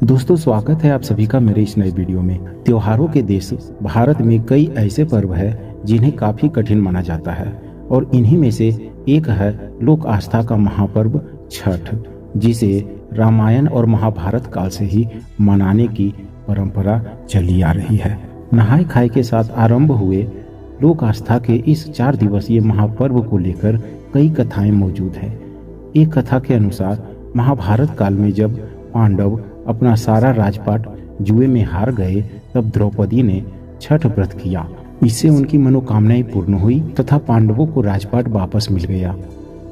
दोस्तों, स्वागत है आप सभी का मेरे इस नए वीडियो में। त्योहारों के देश भारत में कई ऐसे पर्व है जिन्हें काफी कठिन माना जाता है और इन्हीं में से एक है लोक आस्था का महापर्व छठ, जिसे रामायण और महाभारत काल से ही मनाने की परंपरा चली आ रही है। नहाय खाए के साथ आरंभ हुए लोक आस्था के इस 4 दिवसीय महापर्व को लेकर कई कथाएं मौजूद हैं। एक कथा के अनुसार महाभारत काल में जब पांडव अपना सारा राजपाट जुए में हार गए, तब द्रौपदी ने छठ व्रत किया। इससे उनकी मनोकामनाएं पूर्ण हुई तथा पांडवों को राजपाट वापस मिल गया।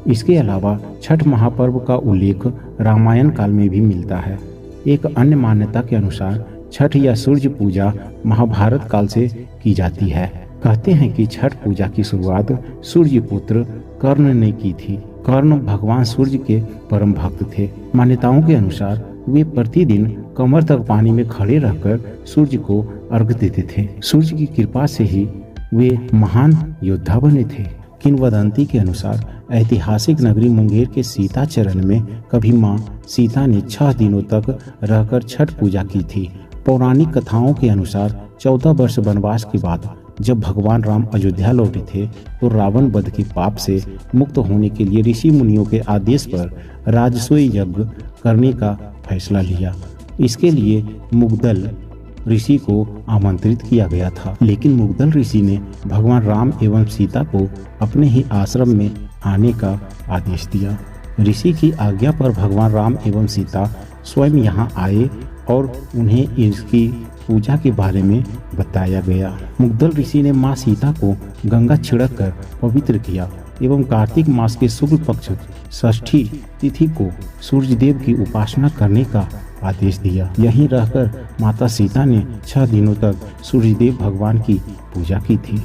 इसके अलावा छठ महापर्व का उल्लेख रामायण काल में भी मिलता है। एक अन्य मान्यता के अनुसार छठ या सूर्य पूजा महाभारत काल से की जाती है। कहते हैं कि छठ पूजा की शुरुआत सूर्य पुत्र कर्ण ने की थी। कर्ण भगवान सूर्य के परम भक्त थे। मान्यताओं के अनुसार वे प्रतिदिन कमर तक पानी में खड़े रहकर सूर्य को अर्घ्य देते थे। सूर्य की कृपा से ही वे महान योद्धा बने थे। किंवदंती के अनुसार ऐतिहासिक नगरी मुंगेर के सीता चरण में कभी मां सीता ने 6 दिनों तक रहकर छठ पूजा की थी। पौराणिक कथाओं के अनुसार 14 वर्ष वनवास के बाद जब भगवान राम अयोध्या लौटे थे, तो रावण वध के पाप से मुक्त होने के लिए ऋषि मुनियों के आदेश पर राजसूय यज्ञ करने का फैसला लिया। इसके लिए मुग्दल ऋषि को आमंत्रित किया गया था, लेकिन मुग्दल ऋषि ने भगवान राम एवं सीता को अपने ही आश्रम में आने का आदेश दिया। ऋषि की आज्ञा पर भगवान राम एवं सीता स्वयं यहाँ आए और उन्हें इसकी पूजा के बारे में बताया गया। मुग्दल ऋषि ने मां सीता को गंगा छिड़क कर पवित्र किया एवं कार्तिक मास के शुक्ल पक्ष षष्ठी तिथि को सूर्यदेव की उपासना करने का आदेश दिया। यहीं रहकर माता सीता ने 6 दिनों तक सूर्यदेव भगवान की पूजा की थी।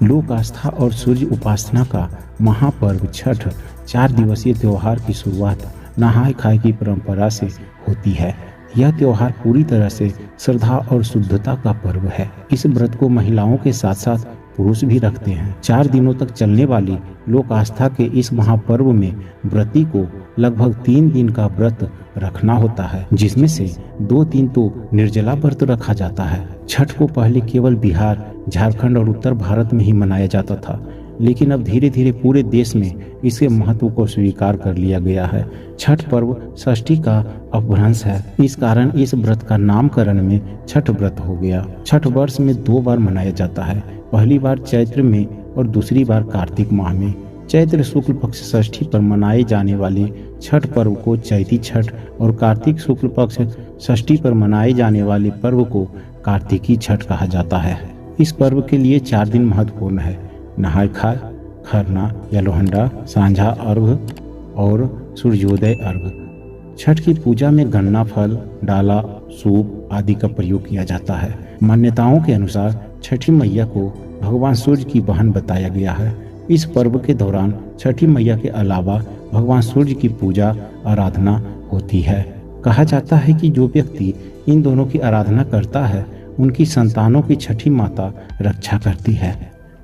लोक आस्था और सूर्य उपासना का महापर्व छठ 4 दिवसीय त्योहार की शुरुआत नहाय खाए की परंपरा से होती है। यह त्योहार पूरी तरह से श्रद्धा और शुद्धता का पर्व है। इस व्रत को महिलाओं के साथ साथ पुरुष भी रखते हैं। 4 दिनों तक चलने वाली लोक आस्था के इस महापर्व में व्रती को लगभग 3 दिन का व्रत रखना होता है, जिसमें से 2-3 तो निर्जला व्रत रखा जाता है। छठ को पहले केवल बिहार, झारखंड और उत्तर भारत में ही मनाया जाता था, लेकिन अब धीरे धीरे पूरे देश में इसके महत्व को स्वीकार कर लिया गया है। छठ पर्व षष्ठी का अपभ्रंश है। इस कारण इस व्रत का नामकरण में छठ व्रत हो गया। छठ वर्ष में 2 बार मनाया जाता है, पहली बार चैत्र में और दूसरी बार कार्तिक माह में। चैत्र शुक्ल पक्ष षष्ठी पर मनाए जाने वाले छठ पर्व को चैती छठ और कार्तिक शुक्ल पक्ष षष्ठी पर मनाए जाने वाले पर्व को कार्तिकी छठ कहा जाता है। इस पर्व के लिए 4 दिन महत्वपूर्ण है: नहाय खाए, खरना या लोहंडा, सांझा अर्घ और सूर्योदय अर्घ। छठ की पूजा में गन्ना फल, डाला, सूप आदि का प्रयोग किया जाता है। मान्यताओं के अनुसार छठी मैया को भगवान सूर्य की बहन बताया गया है। इस पर्व के दौरान छठी मैया के अलावा भगवान सूर्य की पूजा आराधना होती है। कहा जाता है कि जो व्यक्ति इन दोनों की आराधना करता है, उनकी संतानों की छठी माता रक्षा करती है।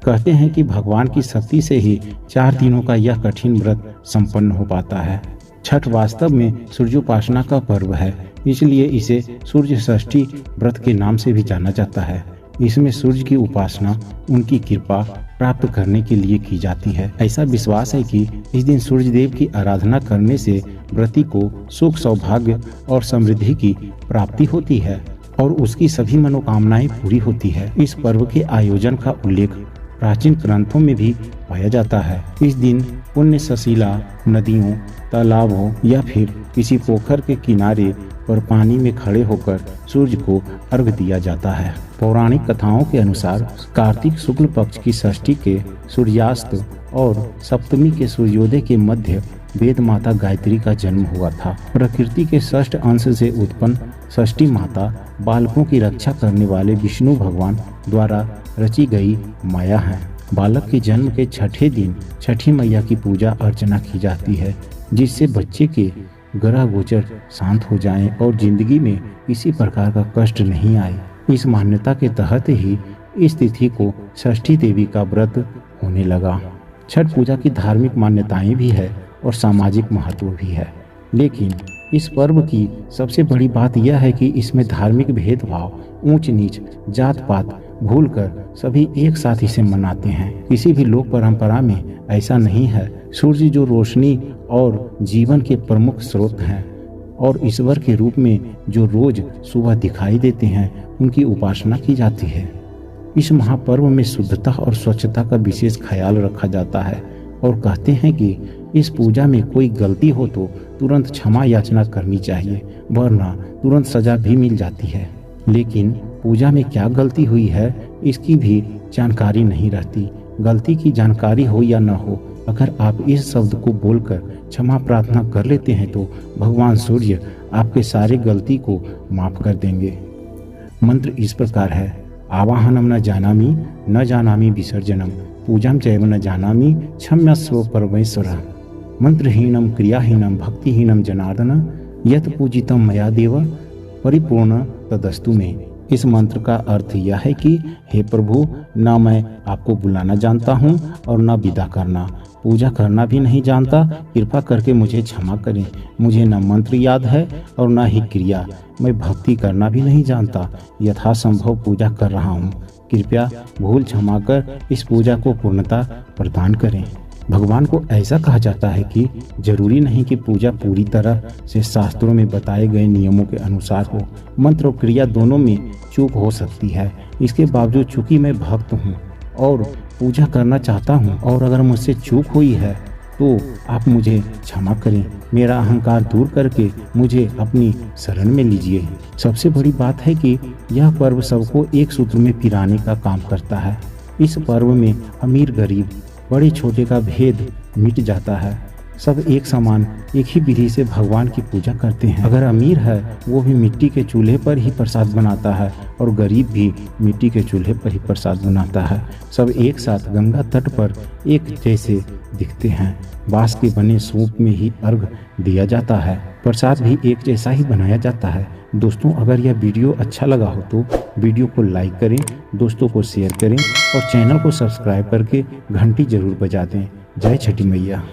कहते हैं कि भगवान की शक्ति से ही 4 दिनों का यह कठिन व्रत संपन्न हो पाता है। छठ वास्तव में सूर्योपासना का पर्व है, इसलिए इसे सूर्य षष्ठी व्रत के नाम से भी जाना जाता है। इसमें सूर्य की उपासना उनकी कृपा प्राप्त करने के लिए की जाती है। ऐसा विश्वास है कि इस दिन सूर्यदेव की आराधना करने से व्रती को सुख, सौभाग्य और समृद्धि की प्राप्ति होती है और उसकी सभी मनोकामनाएं पूरी होती है। इस पर्व के आयोजन का उल्लेख प्राचीन ग्रंथों में भी पाया जाता है। इस दिन पुण्य सशीला नदियों, तालाबों या फिर किसी पोखर के किनारे पर पानी में खड़े होकर सूर्य को अर्घ्य दिया जाता है। पौराणिक कथाओं के अनुसार कार्तिक शुक्ल पक्ष की षष्ठी के सूर्यास्त और सप्तमी के सूर्योदय के मध्य वेद माता गायत्री का जन्म हुआ था। प्रकृति के षष्ठ अंश से उत्पन्न षष्ठी माता बालकों की रक्षा करने वाले विष्णु भगवान द्वारा रची गई माया है। बालक के जन्म के 6ठे दिन छठी मैया की पूजा अर्चना की जाती है, जिससे बच्चे के ग्रह गोचर शांत हो जाएं और जिंदगी में किसी प्रकार का कष्ट नहीं आए। इस मान्यता के तहत ही इस तिथि को षष्ठी देवी का व्रत होने लगा। छठ पूजा की धार्मिक मान्यताएं भी है और सामाजिक महत्व भी है, लेकिन इस पर्व की सबसे बड़ी बात यह है कि इसमें धार्मिक भेदभाव, ऊंच नीच, जात पात भूलकर सभी एक साथ इसे मनाते हैं। किसी भी लोक परंपरा में ऐसा नहीं है। सूर्य जो रोशनी और जीवन के प्रमुख स्रोत हैं और ईश्वर के रूप में जो रोज सुबह दिखाई देते हैं, उनकी उपासना की जाती है। इस महापर्व में शुद्धता और स्वच्छता का विशेष ख्याल रखा जाता है और कहते हैं कि इस पूजा में कोई गलती हो तो तुरंत क्षमा याचना करनी चाहिए, वरना तुरंत सजा भी मिल जाती है। लेकिन पूजा में क्या गलती हुई है, इसकी भी जानकारी नहीं रहती। गलती की जानकारी हो या न हो, अगर आप इस शब्द को बोलकर क्षमा प्रार्थना कर लेते हैं तो भगवान सूर्य आपके सारे गलती को माफ कर देंगे। मंत्र इस प्रकार है: आवाहनम न जानामि विसर्जनम, पूजाम चैव न जानामि क्षम्यस्व परमेश्वर। मंत्रहीनम क्रियाहीनम भक्तिहीनम जनार्दन, यत पूजितम मया देव परिपूर्ण तदस्तु में। इस मंत्र का अर्थ यह है कि हे प्रभु, न मैं आपको बुलाना जानता हूँ और न विदा करना, पूजा करना भी नहीं जानता, कृपा करके मुझे क्षमा करें। मुझे न मंत्र याद है और न ही क्रिया, मैं भक्ति करना भी नहीं जानता, यथासंभव पूजा कर रहा हूँ, कृपया भूल क्षमा कर इस पूजा को पूर्णता प्रदान करें। भगवान को ऐसा कहा जाता है कि जरूरी नहीं कि पूजा पूरी तरह से शास्त्रों में बताए गए नियमों के अनुसार हो। मंत्र और क्रिया दोनों में चूक हो सकती है। इसके बावजूद चूंकि मैं भक्त हूँ और पूजा करना चाहता हूँ, और अगर मुझसे चूक हुई है तो आप मुझे क्षमा करें। मेरा अहंकार दूर करके मुझे अपनी शरण में लीजिए। सबसे बड़ी बात है कि यह पर्व सबको एक सूत्र में पिराने का काम करता है। इस पर्व में अमीर गरीब, बड़े छोटे का भेद मिट जाता है। सब एक समान एक ही विधि से भगवान की पूजा करते हैं। अगर अमीर है वो भी मिट्टी के चूल्हे पर ही प्रसाद बनाता है और गरीब भी मिट्टी के चूल्हे पर ही प्रसाद बनाता है। सब एक साथ गंगा तट पर एक जैसे दिखते हैं। बांस के बने सूप में ही अर्घ दिया जाता है। प्रसाद भी एक जैसा ही बनाया जाता है। दोस्तों, अगर यह वीडियो अच्छा लगा हो तो वीडियो को लाइक करें, दोस्तों को शेयर करें और चैनल को सब्सक्राइब करके घंटी जरूर बजा दें। जय छठी मैया।